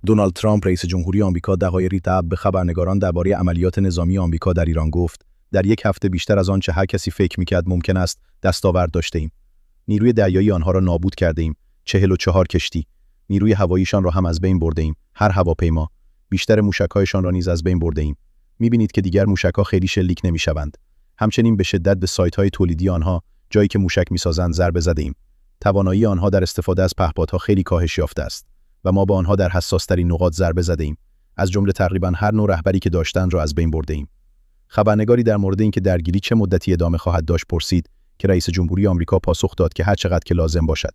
دونالد ترامپ رئیس جمهوری آمریکا دقایقی قبل به خبرنگاران درباره عملیات نظامی آمریکا در ایران گفت: در یک هفته بیشتر از آنچه هر کسی فکر می‌کرد ممکن است دستاورد داشته‌ایم. نیروی دریایی آنها را نابود کرده‌ایم. 44 کشتی. نیروی هواییشان را هم از بین برده‌ایم. هر هواپیما. بیشتر موشک‌هایشان را نیز از بین برده‌ایم. می‌بینید که دیگر موشک‌ها خیلی شلیک نمی‌شوند. همچنین به شدت به سایت‌های تولیدی آنها، جایی که موشک می‌سازند، ضربه زده‌ایم. توانایی آنها در استفاده از پهپادها خیلی کاهش یافته است و ما با آنها در حساس‌ترین نقاط ضربه زده‌ایم. از جمله تقریباً هر نوع رهبری که داشتند را از بین برده‌ایم. خبرنگاری در مورد اینکه درگیری چه مدتی ادامه خواهد داشت پرسید که رئیس جمهوری آمریکا پاسخ داد که هر چقدر که لازم باشد.